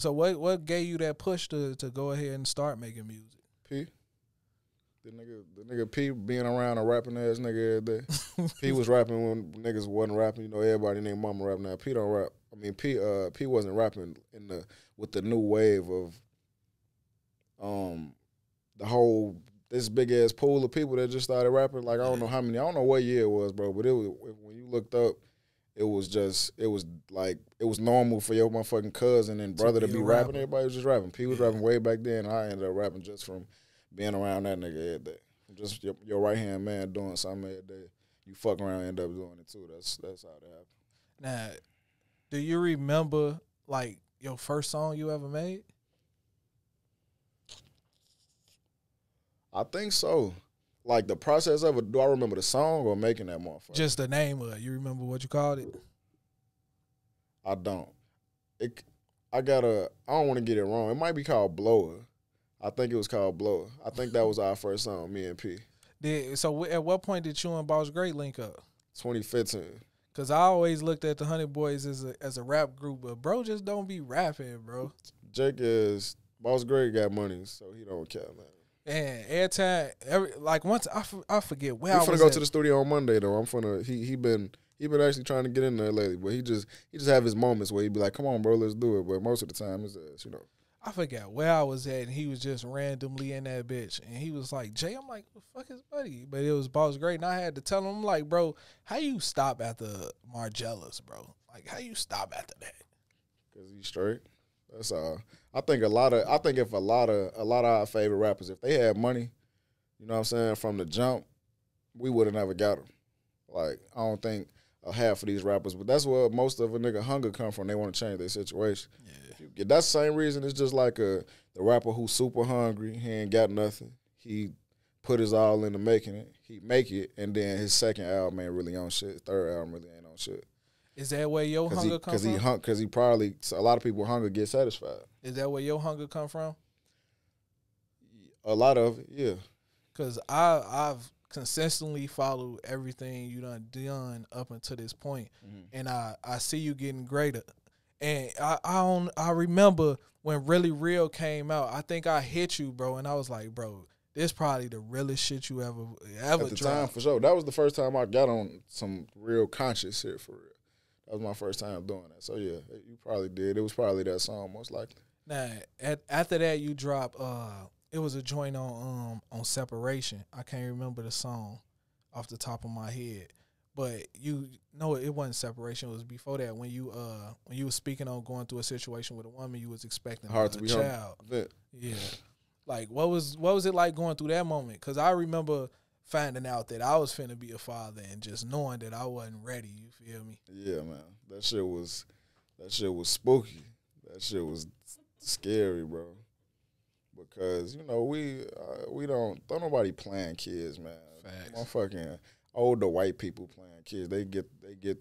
So what gave you that push to go ahead and start making music? P. The nigga P being around a rapping ass nigga every day. P was rapping when niggas wasn't rapping. You know, everybody named mama rap now. P don't rap. I mean, P wasn't rapping with the new wave of the whole this big ass pool of people that just started rapping. Like I don't know how many. I don't know what year it was, bro. But it was when you looked up, it was normal for your motherfucking cousin and brother to be rapping. Everybody was just rapping. P was rapping way back then. I ended up rapping just from being around that nigga every day. Just your right hand man doing something every day. You fuck around and end up doing it too. That's how that happened. Now, do you remember like your first song you ever made? I think so. Like the process of it, do I remember the song or making that motherfucker? Just the name of it. You remember what you called it? I don't. I don't want to get it wrong. It might be called Blower. I think it was called Blower. I think that was our first song, me and P. So at what point did you and Boss Great link up? 2015. Cause I always looked at the Hunit Boys as a rap group, but bro just don't be rapping, bro. Jake is Boss Great got money, so he don't care, man. And every time, once I forget where I was. We finna go to the studio on Monday though. I'm finna. He been actually trying to get in there lately, but he just have his moments where he be like, "Come on, bro, let's do it." But most of the time, it's you know. I forgot where I was at, and he was just randomly in that bitch. And he was like, Jay, I'm like, what the fuck is buddy? But it was Boss Great, and I had to tell him, I'm like, bro, how you stop after Margellas, bro? Like, how you stop after that? Because he's straight. That's all. I think if a lot of our favorite rappers, if they had money, you know what I'm saying, from the jump, we would have never got them. Like, I don't think half of these rappers, but that's where most of a nigga hunger come from. They want to change their situation. Yeah. That's the same reason. It's just like the rapper who's super hungry. He ain't got nothing. He put his all into making it. He make it, and then his second album ain't really on shit. His third album really ain't on shit. Is that where your hunger come from? Because he probably, a lot of people hunger get satisfied. Is that where your hunger come from? A lot of it, yeah. Because I've consistently followed everything you done up until this point, and I see you getting greater. And I remember when Really Real came out, I think I hit you, bro, and I was like, bro, this probably the realest shit you ever At the tried. time, for sure. That was the first time I got on some real conscious shit, for real. That was my first time doing that. So, yeah, you probably did. It was probably that song, most likely. Nah, after that, you dropped, it was a joint on Separation. I can't remember the song off the top of my head. But it wasn't Separation. It was before that when you were speaking on going through a situation with a woman you was expecting a child. Yeah, like what was it like going through that moment? Because I remember finding out that I was finna be a father and just knowing that I wasn't ready. You feel me? Yeah, man. That shit was spooky. That shit was scary, bro. Because we don't nobody playing kids, man. Facts. Motherfucking older white people playing kids, they get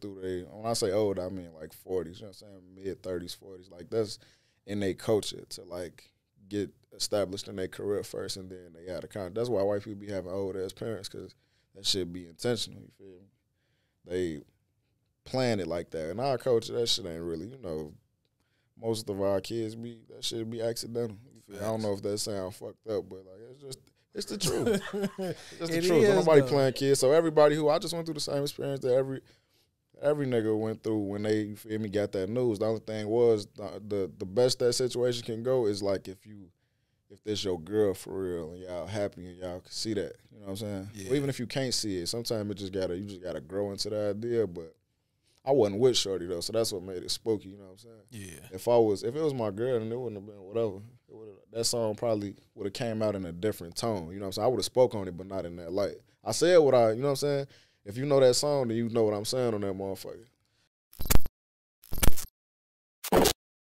through when I say old, I mean like 40s, you know what I'm saying, mid-30s, 40s. Like, that's in their culture to, like, get established in their career first, and then they out of contact. That's why white people be having old-ass parents, because that shit be intentional, you feel me? They plan it like that. In our culture, that shit ain't really, most of our kids that shit be accidental. I don't know if that sound fucked up, but, like, it's the truth. It's the truth. Nobody playing kids. So everybody I just went through the same experience that every nigga went through when they, you feel me, got that news. The only thing was the best that situation can go is like if this your girl for real and y'all happy and y'all can see that. You know what I'm saying? Yeah. Or even if you can't see it, sometimes you just gotta grow into the idea. But I wasn't with Shorty though, so that's what made it spooky. You know what I'm saying? Yeah. If it was my girl, then it wouldn't have been whatever. That song probably would have came out in a different tone. You know what I'm saying? I would have spoke on it, but not in that light. I said what you know what I'm saying? If you know that song, then you know what I'm saying on that motherfucker.